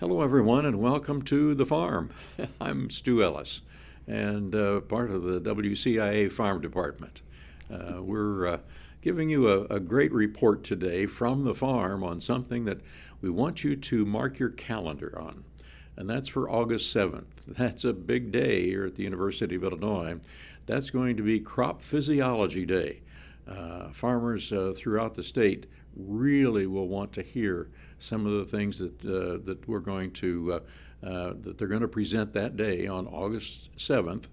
Hello, everyone, and welcome to The Farm. I'm Stu Ellis, and part of the WCIA Farm Department. We're giving you a great report today from the farm on something that we want you to mark your calendar on, and that's for August 7th. That's a big day here at the University of Illinois. That's going to be Crop Physiology Day. Farmers throughout the state really will want to hear some of the things that we're going to that they're going to present that day on August 7th.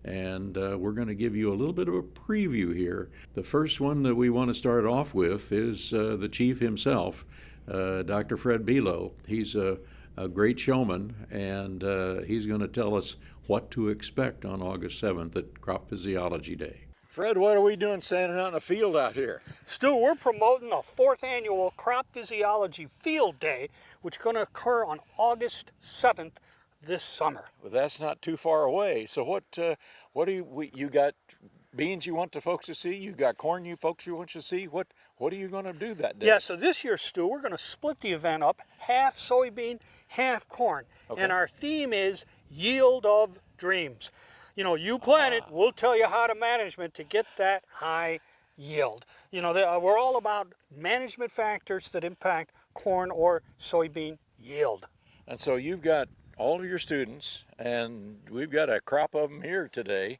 And we're going to give you a little bit of a preview here. The first one that we want to start off with is the chief himself, Dr. Fred Below. He's a great showman, and he's going to tell us what to expect on August 7th at Crop Physiology Day. Fred, what are we doing standing out in the field out here? Stu, we're promoting the 4th annual Crop Physiology Field Day, which is going to occur on August 7th this summer. Well, that's not too far away. So what do you got beans you want the folks to see? You got corn you folks you want to see? What are you going to do that day? Yeah, so this year, Stu, we're going to split the event up, half soybean, half corn. Okay. And our theme is Yield of Dreams. You know, you plant it, we'll tell you how to management to get that high yield. You know, we're all about management factors that impact corn or soybean yield. And so you've got all of your students, and we've got a crop of them here today.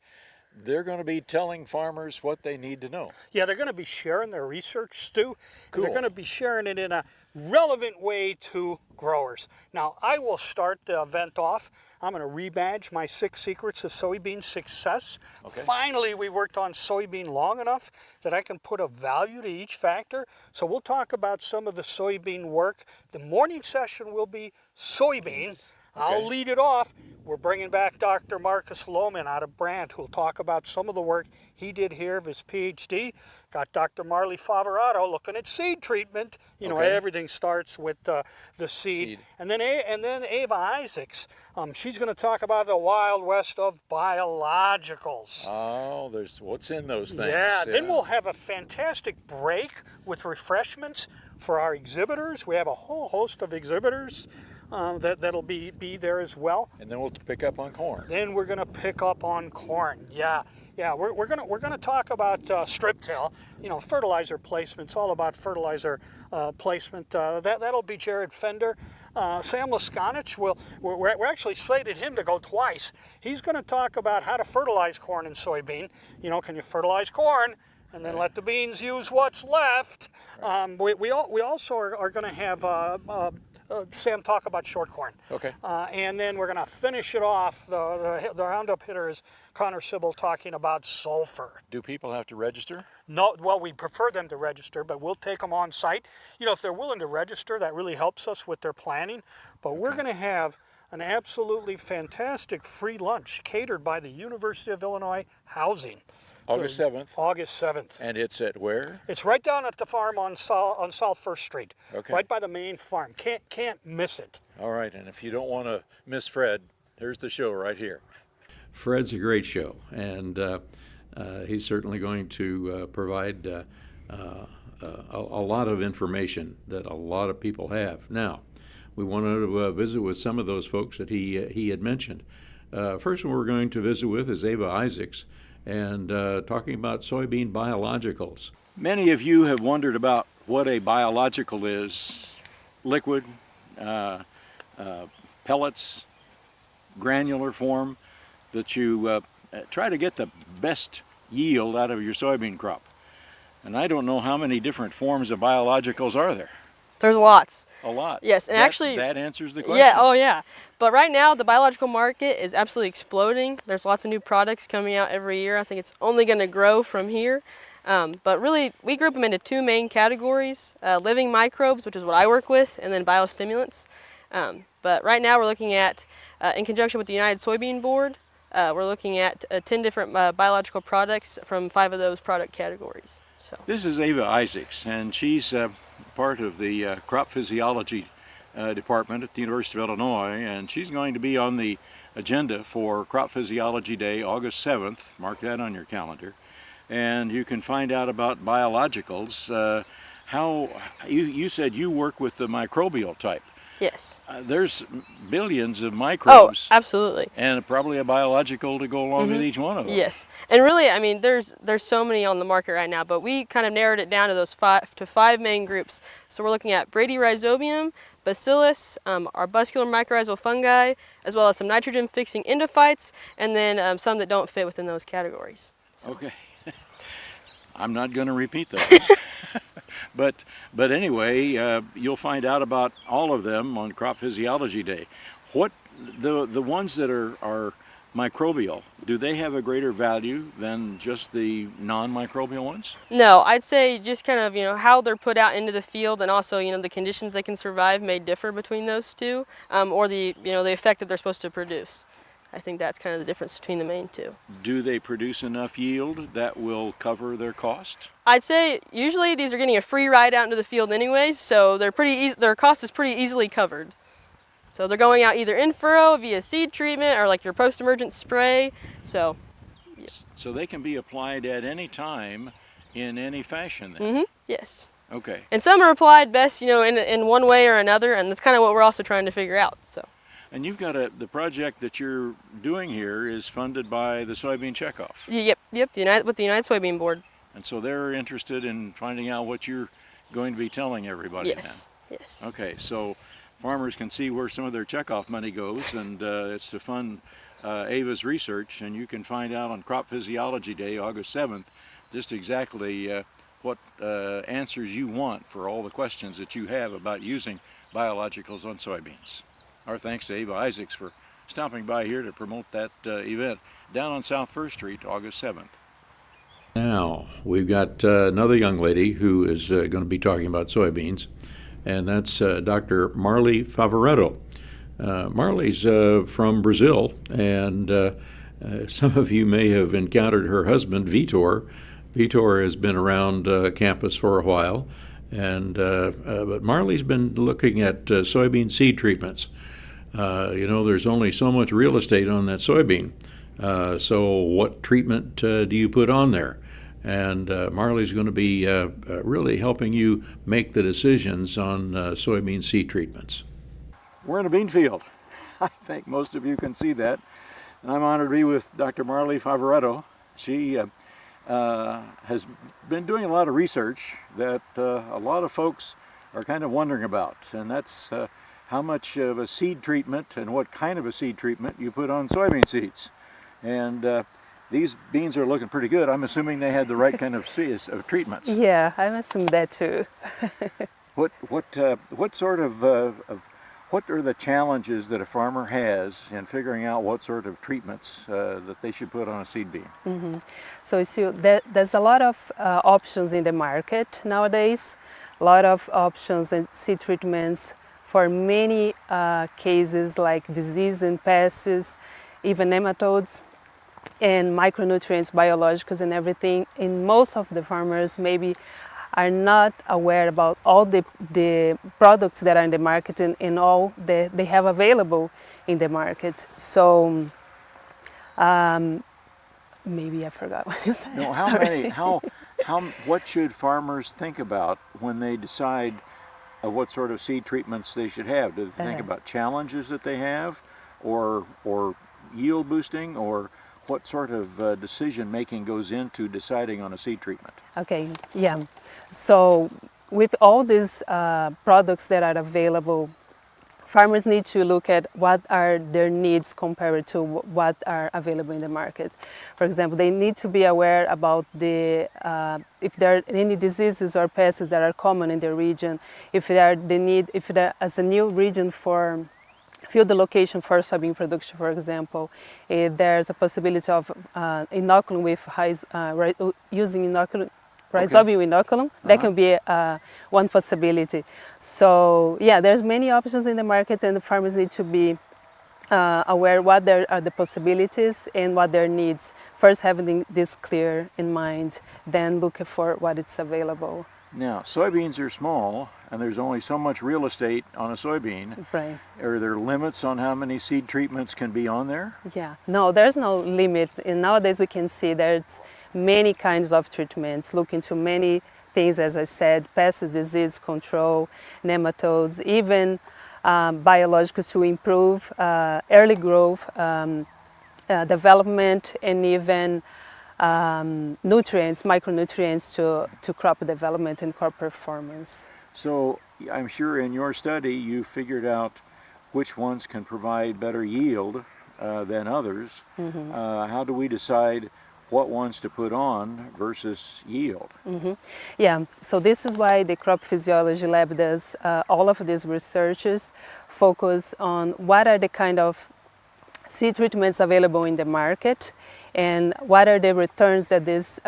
They're going to be telling farmers what they need to know. Yeah, they're going to be sharing their research, Stu. Cool. They're going to be sharing it in a relevant way to growers. Now, I will start the event off. I'm going to rebadge my 6 secrets of soybean success. Okay. Finally, we worked on soybean long enough that I can put a value to each factor. So we'll talk about some of the soybean work. The morning session will be soybean. Okay. I'll lead it off. We're bringing back Dr. Marcus Lohman out of Brant, who'll talk about some of the work he did here of his PhD. Got Dr. Marley Favarato looking at seed treatment. You know, Okay. everything starts with the seed. And then Ava Isaacs, she's going to talk about the Wild West of biologicals. Oh, what's in those things? Yeah, then we'll have a fantastic break with refreshments for our exhibitors. We have a whole host of exhibitors that'll be there as well. And then we'll pick up on corn. Then we're going to pick up on corn. Yeah. We're gonna talk about strip till. You know, fertilizer placement. It's all about fertilizer placement. That'll be Jared Fender. Sam Laskonich we're actually slated him to go twice. He's going to talk about how to fertilize corn and soybean. You know, can you fertilize corn and then let the beans use what's left? We also are going to have Sam talk about short corn. Okay. And then we're going to finish it off. The roundup hitter is Connor Sybil talking about sulfur. Do people have to register? No, well, we prefer them to register, but we'll take them on site. You know, if they're willing to register, that really helps us with their planning. But we're going to have an absolutely fantastic free lunch catered by the University of Illinois Housing. August 7th. August 7th. And it's at where? It's right down at the farm on South 1st Street. Okay. Right by the main farm. Can't miss it. All right, and if you don't want to miss Fred, here's the show right here. Fred's a great show, and he's certainly going to provide a lot of information that a lot of people have. Now, we wanted to visit with some of those folks that he had mentioned. First one we're going to visit with is Ava Isaacs, and talking about soybean biologicals. Many of you have wondered about what a biological is. Liquid, pellets, granular form, that you try to get the best yield out of your soybean crop. And I don't know how many different forms of biologicals are there. There's lots. A lot. Yes, and actually that answers the question. Yeah, oh yeah. But right now the biological market is absolutely exploding. There's lots of new products coming out every year. I think it's only going to grow from here. But really, we group them into 2 main categories: living microbes, which is what I work with, and then biostimulants. But right now we're looking at, in conjunction with the United Soybean Board, we're looking at 10 different biological products from 5 of those product categories. So this is Ava Isaacs, and she's part of the crop physiology department at the University of Illinois, and she's going to be on the agenda for Crop Physiology Day, August 7th. Mark that on your calendar. And you can find out about biologicals. How you said you work with the microbial type. Yes. There's billions of Oh, microbes absolutely. and probably a biological to go along with each one of them. Yes, and really, I mean, there's so many on the market right now, but we kind of narrowed it down to those five main groups. So we're looking at Bradyrhizobium, Bacillus, arbuscular mycorrhizal fungi, as well as some nitrogen-fixing endophytes, and then some that don't fit within those categories. Okay. I'm not going to repeat those. but anyway, you'll find out about all of them on Crop Physiology Day. What the ones that are microbial, do they have a greater value than just the non-microbial ones? No, I'd say just kind of, how they're put out into the field, and also, the conditions they can survive may differ between those two, or the effect that they're supposed to produce. I think that's kind of the difference between the main two. Do they produce enough yield that will cover their cost? I'd say usually these are getting a free ride out into the field anyways, so their cost is pretty easily covered. So they're going out either in furrow via seed treatment or like your post-emergent spray. So they can be applied at any time in any fashion then? yes. Okay. And some are applied best, in one way or another, and that's kind of what we're also trying to figure out. So. And you've got the project that you're doing here is funded by the Soybean Checkoff. Yep, with the United Soybean Board. And so they're interested in finding out what you're going to be telling everybody Yes, then. yes. Okay, so farmers can see where some of their checkoff money goes, and it's to fund Ava's research, and you can find out on Crop Physiology Day, August 7th, just exactly what answers you want for all the questions that you have about using biologicals on soybeans. Our thanks to Ava Isaacs for stopping by here to promote that event down on South First Street, August 7th. Now, we've got another young lady who is going to be talking about soybeans, and that's Dr. Marley Favaretto. Marley's from Brazil, and some of you may have encountered her husband, Vitor. Vitor has been around campus for a while, and but Marley's been looking at soybean seed treatments. There's only so much real estate on that soybean. So what treatment do you put on there? And Marley's going to be really helping you make the decisions on soybean seed treatments. We're in a bean field. I think most of you can see that. And I'm honored to be with Dr. Marley Favaretto. She has been doing a lot of research that a lot of folks are kind of wondering about. And that's how much of a seed treatment and what kind of a seed treatment you put on soybean seeds. And these beans are looking pretty good. I'm assuming they had the right kind of treatments. Yeah, I assume that too. What sort of what are the challenges that a farmer has in figuring out what sort of treatments that they should put on a seed bean? Mm-hmm. So you see, there's a lot of options in the market nowadays. A lot of options and seed treatments for many cases like disease and pests, even nematodes and micronutrients, biologicals and everything. And most of the farmers maybe are not aware about all the products that are in the market and all that they have available in the market. So maybe I forgot what you said. No, what should farmers think about when they decide what sort of seed treatments they should have? Do they think about challenges that they have, or yield boosting, or what sort of decision making goes into deciding on a seed treatment? Okay, yeah. So with all these products that are available, farmers need to look at what are their needs compared to what are available in the market. For example, they need to be aware about if there are any diseases or pests that are common in their region, if there as a new region for field location for soybean production, for example, there's a possibility of inoculum with using inoculum. Rhizobium inoculum, that can be one possibility. So yeah, there's many options in the market, and the farmers need to be aware what are the possibilities and what their needs. First, having this clear in mind, then look for what is available. Now, soybeans are small, and there's only so much real estate on a soybean. Right. Are there limits on how many seed treatments can be on there? Yeah, no, there's no limit. And nowadays we can see there's many kinds of treatments, look into many things, as I said, pests, disease control, nematodes, even biologicals to improve early growth, development, and even nutrients, micronutrients to crop development and crop performance. So I'm sure in your study you figured out which ones can provide better yield than others. How do we decide what ones to put on versus yield? Yeah, so this is why the crop physiology lab does all of these researches, focus on what are the kind of seed treatments available in the market and what are the returns that these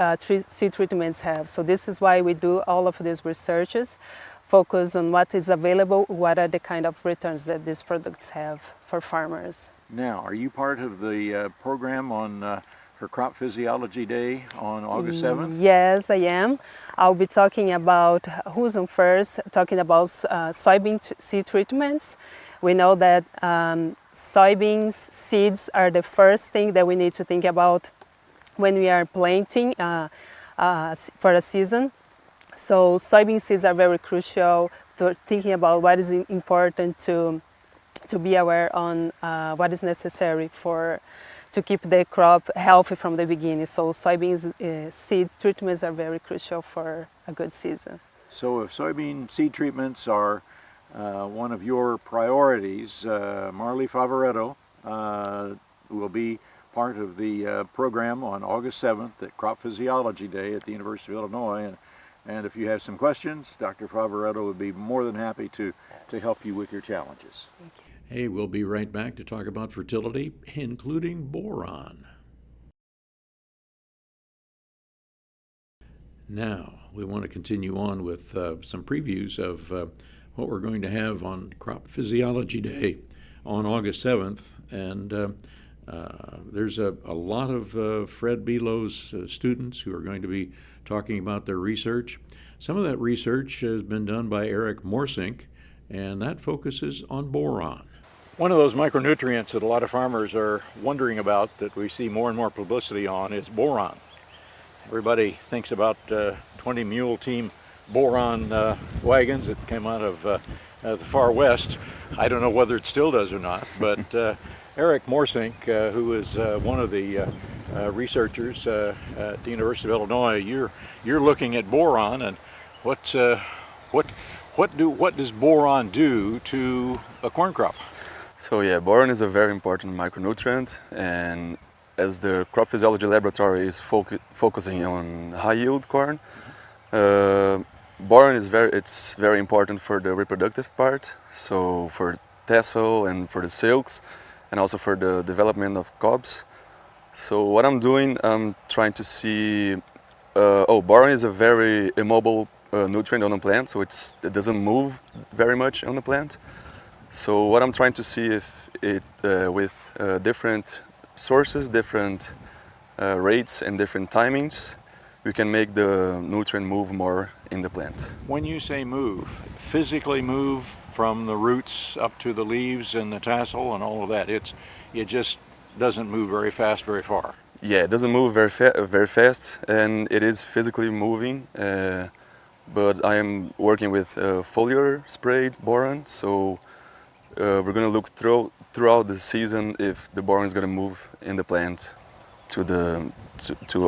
seed treatments have. So this is why we do all of these researches, focus on what is available, what are the kind of returns that these products have for farmers. Now, are you part of the program on for Crop Physiology Day on August 7th? Yes, I am. I'll be talking about who's on first, talking about soybean seed treatments. We know that soybeans seeds are the first thing that we need to think about when we are planting for a season. So soybean seeds are very crucial to thinking about what is important to be aware on what is necessary to keep the crop healthy from the beginning. So soybean seed treatments are very crucial for a good season. So if soybean seed treatments are one of your priorities, Marley Favaretto will be part of the program on August 7th at Crop Physiology Day at the University of Illinois. And if you have some questions, Dr. Favaretto would be more than happy to help you with your challenges. Thank you. Hey, we'll be right back to talk about fertility, including boron. Now, we want to continue on with some previews of what we're going to have on Crop Physiology Day on August 7th. And there's a lot of Fred Belo's students who are going to be talking about their research. Some of that research has been done by Eric Morsink, and that focuses on boron. One of those micronutrients that a lot of farmers are wondering about that we see more and more publicity on is boron. Everybody thinks about 20 Mule Team boron wagons that came out of the far west. I don't know whether it still does or not, but Eric Morsink, who is one of the researchers at the University of Illinois, you're looking at boron, and what does boron do to a corn crop? So yeah, boron is a very important micronutrient, and as the crop physiology laboratory is focusing on high yield corn, boron is very important for the reproductive part, so for tassel and for the silks, and also for the development of cobs. So what I'm doing, I'm trying to see, boron is a very immobile nutrient on the plant, so it doesn't move very much on the plant. So what I'm trying to see if it, with different sources, different rates and different timings, we can make the nutrient move more in the plant. When you say move, physically move from the roots up to the leaves and the tassel and all of that, it just doesn't move very fast, very far. Yeah, it doesn't move very fast, and it is physically moving. But I am working with foliar sprayed boron, so we're going to look throughout the season if the boron is going to move in the plant to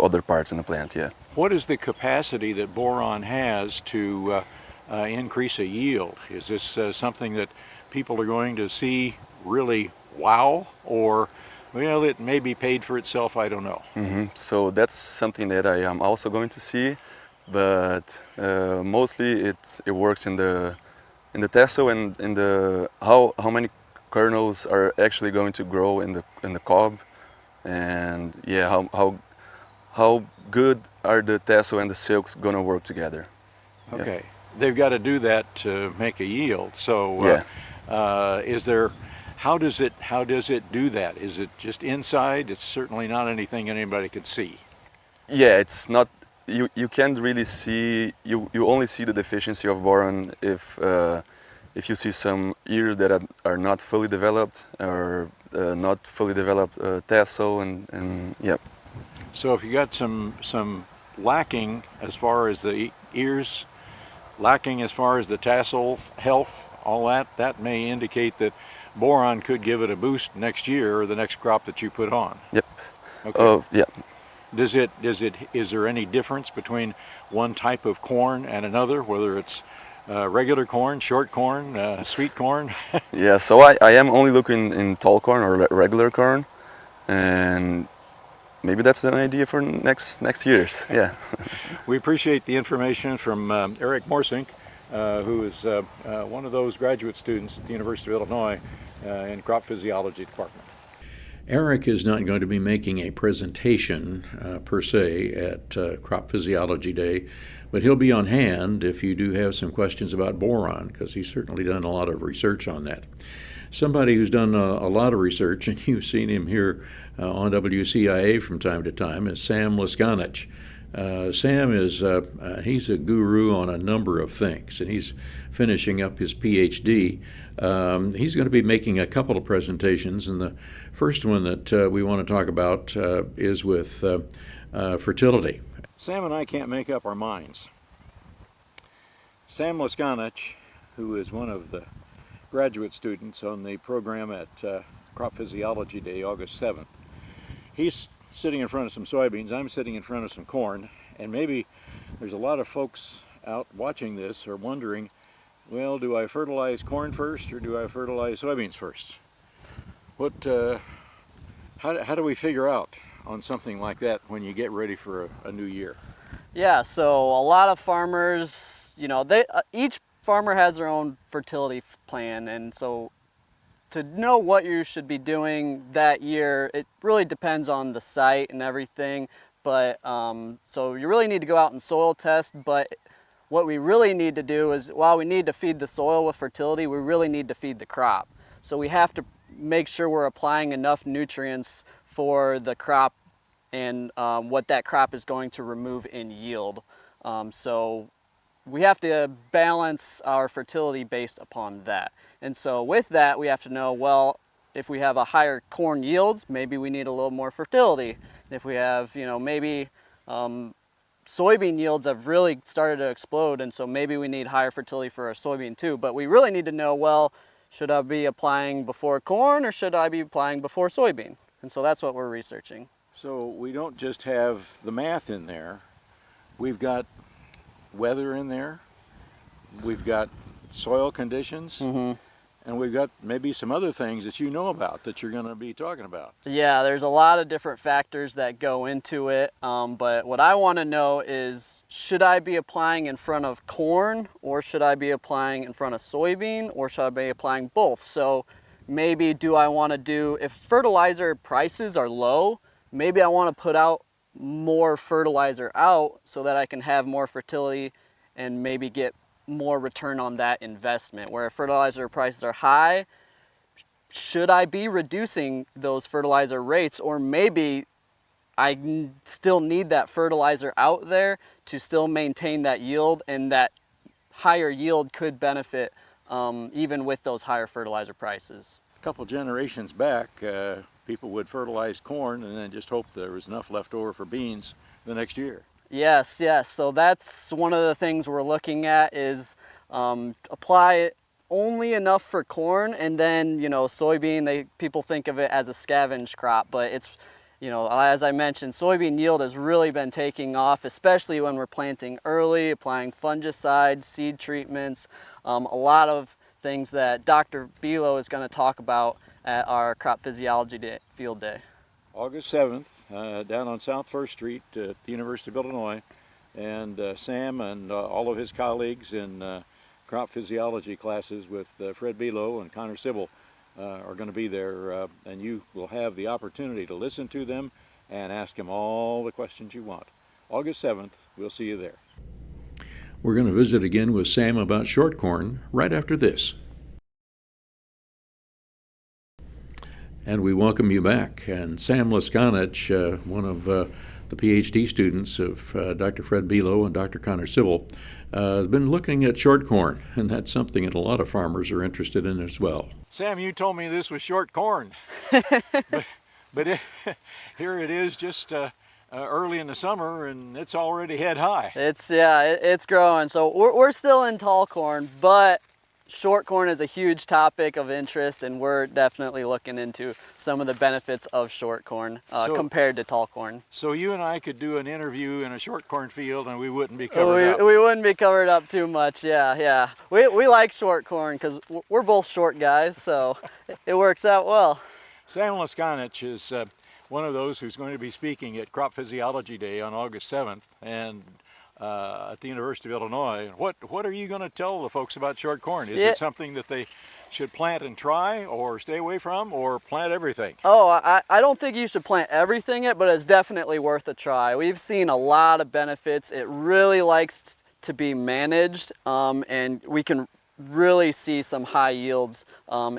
other parts in the plant. Yeah. What is the capacity that boron has to increase a yield? Is this something that people are going to see really wow, or well, it may be paid for itself? I don't know. So that's something that I am also going to see, but mostly it works in the tassel and in the how many kernels are actually going to grow in the cob, and yeah, how good are the tassel and the silks going to work together. Okay, they've got to do that to make a yield. So how does it do that? Is it just inside? It's certainly not anything anybody could see. Yeah, it's not. You can't really see. You only see the deficiency of boron if you see some ears that are not fully developed or not fully developed tassel and yeah. So if you got some lacking as far as the ears, lacking as far as the tassel health, all that may indicate that boron could give it a boost next year or the next crop that you put on. Yep. Okay. Yeah. Is there any difference between one type of corn and another, whether it's regular corn, short corn, sweet corn? Yeah. So I am only looking in tall corn or regular corn, and maybe that's an idea for next years. Yeah. We appreciate the information from Eric Morsink, who is one of those graduate students at the University of Illinois in crop physiology department. Eric is not going to be making a presentation per se at Crop Physiology Day, but he'll be on hand if you do have some questions about boron, because he's certainly done a lot of research on that. Somebody who's done a lot of research, and you've seen him here on WCIA from time to time, is Sam Leskanich. Sam is he's a guru on a number of things, and he's finishing up his PhD. He's going to be making a couple of presentations, and the first one that we want to talk about is with fertility. Sam and I can't make up our minds. Sam Leskanich, who is one of the graduate students on the program at Crop Physiology Day, August 7th, he's sitting in front of some soybeans, I'm sitting in front of some corn, and maybe there's a lot of folks out watching this are wondering, well, do I fertilize corn first or do I fertilize soybeans first? How do we figure out on something like that when you get ready for a new year? Yeah, so a lot of farmers, you know, each farmer has their own fertility plan, and so to know what you should be doing that year, it really depends on the site and everything. But so you really need to go out and soil test, but what we really need to do is, while we need to feed the soil with fertility, we really need to feed the crop. So we have to make sure we're applying enough nutrients for the crop and what that crop is going to remove in yield. So we have to balance our fertility based upon that. And so with that, we have to know, well, if we have a higher corn yields, maybe we need a little more fertility. If we have, you know, maybe soybean yields have really started to explode, and so maybe we need higher fertility for our soybean too. But we really need to know, well, should I be applying before corn or should I be applying before soybean? And so that's what we're researching. So we don't just have the math in there, we've got weather in there, we've got soil conditions, and we've got maybe some other things that you know about that you're going to be talking about. Yeah, there's a lot of different factors that go into it, but what I want to know is, should I be applying in front of corn, or should I be applying in front of soybean, or should I be applying both? So maybe do I want to do, if fertilizer prices are low, maybe I want to put out more fertilizer out so that I can have more fertility and maybe get more return on that investment. Where if fertilizer prices are high, should I be reducing those fertilizer rates, or maybe I still need that fertilizer out there to still maintain that yield, and that higher yield could benefit even with those higher fertilizer prices. A couple generations back, people would fertilize corn and then just hope there was enough left over for beans the next year. Yes, yes. So that's one of the things we're looking at, is apply only enough for corn, and then, you know, soybean, people think of it as a scavenge crop, but it's, you know, as I mentioned, soybean yield has really been taking off, especially when we're planting early, applying fungicides, seed treatments, a lot of things that Dr. Bilo is going to talk about at our Crop Physiology Day, Field Day. August 7th, down on South 1st Street at the University of Illinois, and Sam and all of his colleagues in crop physiology classes with Fred Bilo and Connor Sybil are going to be there, and you will have the opportunity to listen to them and ask them all the questions you want. August 7th, we'll see you there. We're going to visit again with Sam about short corn right after this. And we welcome you back. And Sam Leskanich, one of the PhD students of Dr. Fred Bilo and Dr. Connor Sybil, has been looking at short corn, and that's something that a lot of farmers are interested in as well. Sam, you told me this was short corn, but here it is, just early in the summer, and it's already head high. It's growing. So we're still in tall corn, but short corn is a huge topic of interest, and we're definitely looking into some of the benefits of short corn compared to tall corn. So you and I could do an interview in a short corn field and we wouldn't be covered up. We wouldn't be covered up too much, yeah. We like short corn because we're both short guys, so it works out well. Sam Leskanich is one of those who's going to be speaking at Crop Physiology Day on August 7th and at the University of Illinois. What are you going to tell the folks about short corn? Is it something that they should plant and try or stay away from, or plant everything? Oh, I don't think you should plant everything but it's definitely worth a try. We've seen a lot of benefits. It really likes to be managed, and we can really see some high yields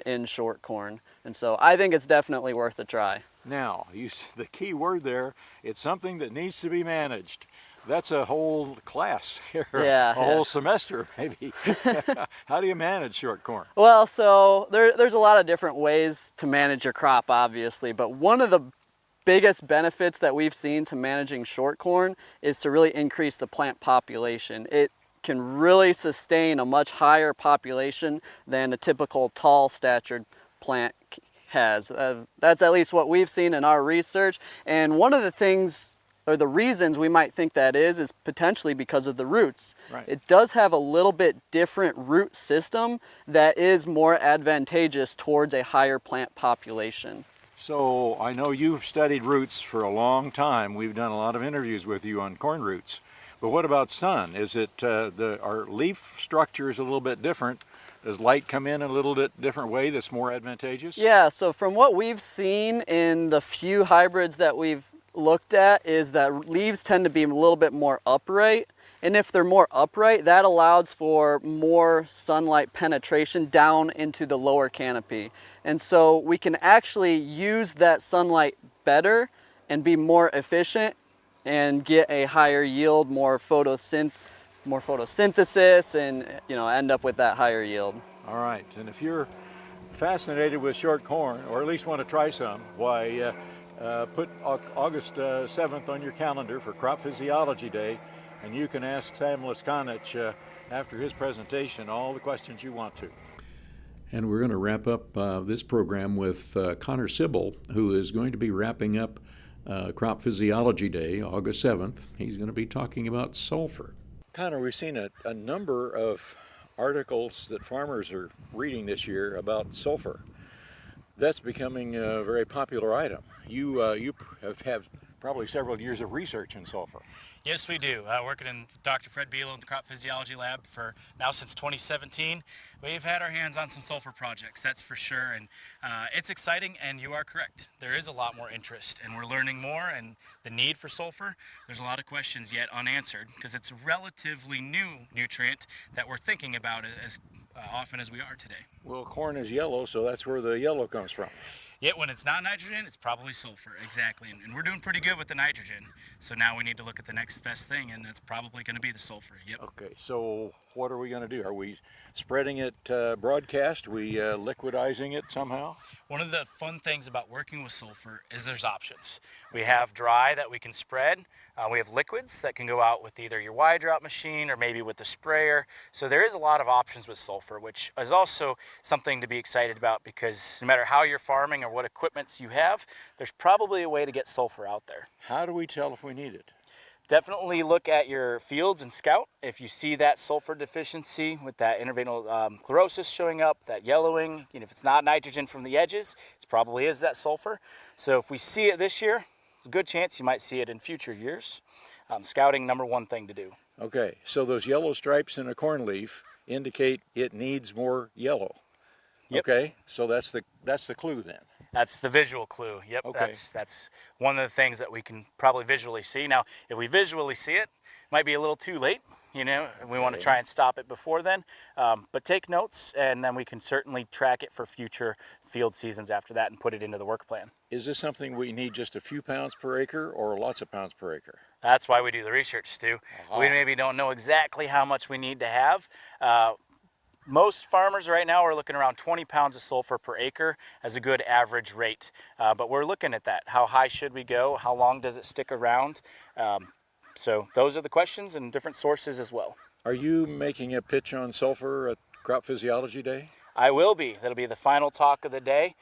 in short corn. And so I think it's definitely worth a try. Now, the key word there, it's something that needs to be managed. That's a whole class here, a whole semester maybe. How do you manage short corn? Well, so there's a lot of different ways to manage your crop, obviously, but one of the biggest benefits that we've seen to managing short corn is to really increase the plant population. It can really sustain a much higher population than a typical tall statured plant has. That's at least what we've seen in our research, and one of the things or the reasons we might think that is potentially because of the roots. Right. It does have a little bit different root system that is more advantageous towards a higher plant population. So I know you've studied roots for a long time. We've done a lot of interviews with you on corn roots. But what about sun? Is it our leaf structure is a little bit different? Does light come in a little bit different way that's more advantageous? Yeah, so from what we've seen in the few hybrids that we've looked at is that leaves tend to be a little bit more upright, and if they're more upright, that allows for more sunlight penetration down into the lower canopy, and so we can actually use that sunlight better and be more efficient and get a higher yield, more photosynthesis, and end up with that higher yield. All right, and if you're fascinated with short corn, or at least want to try some, why put August 7th on your calendar for Crop Physiology Day, and you can ask Sam Leskanich after his presentation all the questions you want to. And we're going to wrap up this program with Connor Sibyl, who is going to be wrapping up Crop Physiology Day, August 7th. He's going to be talking about sulfur. Connor, we've seen a number of articles that farmers are reading this year about sulfur. That's becoming a very popular item. You have probably several years of research in sulfur. Yes, we do. Working in Dr. Fred Beal in the Crop Physiology Lab for now since 2017. We've had our hands on some sulfur projects, that's for sure, and it's exciting, and you are correct. There is a lot more interest, and we're learning more, and the need for sulfur, there's a lot of questions yet unanswered, because it's a relatively new nutrient that we're thinking about as often as we are today. Well, corn is yellow, so that's where the yellow comes from. Yet when it's not nitrogen, it's probably sulfur, exactly. And we're doing pretty good with the nitrogen. So now we need to look at the next best thing, and that's probably going to be the sulfur. Yep. Okay, so what are we going to do? Are we spreading it broadcast? We liquidizing it somehow? One of the fun things about working with sulfur is there's options. We have dry that we can spread. We have liquids that can go out with either your wide drop machine or maybe with the sprayer. So there is a lot of options with sulfur, which is also something to be excited about, because no matter how you're farming or what equipments you have, there's probably a way to get sulfur out there. How do we tell if we need it? Definitely look at your fields and scout. If you see that sulfur deficiency with that interveinal chlorosis showing up, that yellowing, if it's not nitrogen from the edges, it probably is that sulfur. So if we see it this year, there's a good chance you might see it in future years. Scouting, number one thing to do. Okay, so those yellow stripes in a corn leaf indicate it needs more yellow. Yep. Okay, so that's the clue then. That's the visual clue. Yep, Okay. That's one of the things that we can probably visually see. Now, if we visually see it, it might be a little too late. We want to try and stop it before then. But take notes, and then we can certainly track it for future field seasons after that and put it into the work plan. Is this something we need just a few pounds per acre or lots of pounds per acre? That's why we do the research, Stu. We maybe don't know exactly how much we need to have. Most farmers right now are looking around 20 pounds of sulfur per acre as a good average rate. But we're looking at that. How high should we go? How long does it stick around? So those are the questions, and different sources as well. Are you making a pitch on sulfur at Crop Physiology Day? I will be. That'll be the final talk of the day.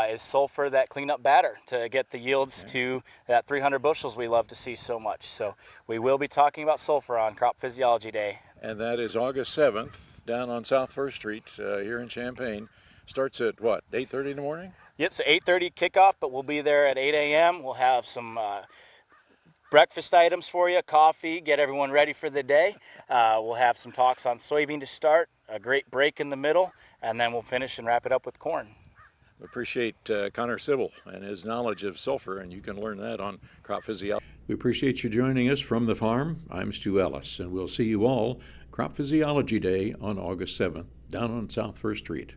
Is sulfur that cleanup batter to get the yields to that 300 bushels we love to see so much. So we will be talking about sulfur on Crop Physiology Day. And that is August 7th down on South First Street here in Champaign. Starts at what, 8:30 in the morning? Yep, so 8:30 kickoff, but we'll be there at 8 a.m. We'll have some breakfast items for you, coffee, get everyone ready for the day. We'll have some talks on soybean to start, a great break in the middle, and then we'll finish and wrap it up with corn. We appreciate Connor Sybil and his knowledge of sulfur, and you can learn that on Crop Physiology. We appreciate you joining us from the farm. I'm Stu Ellis, and we'll see you all Crop Physiology Day on August 7th down on South First Street.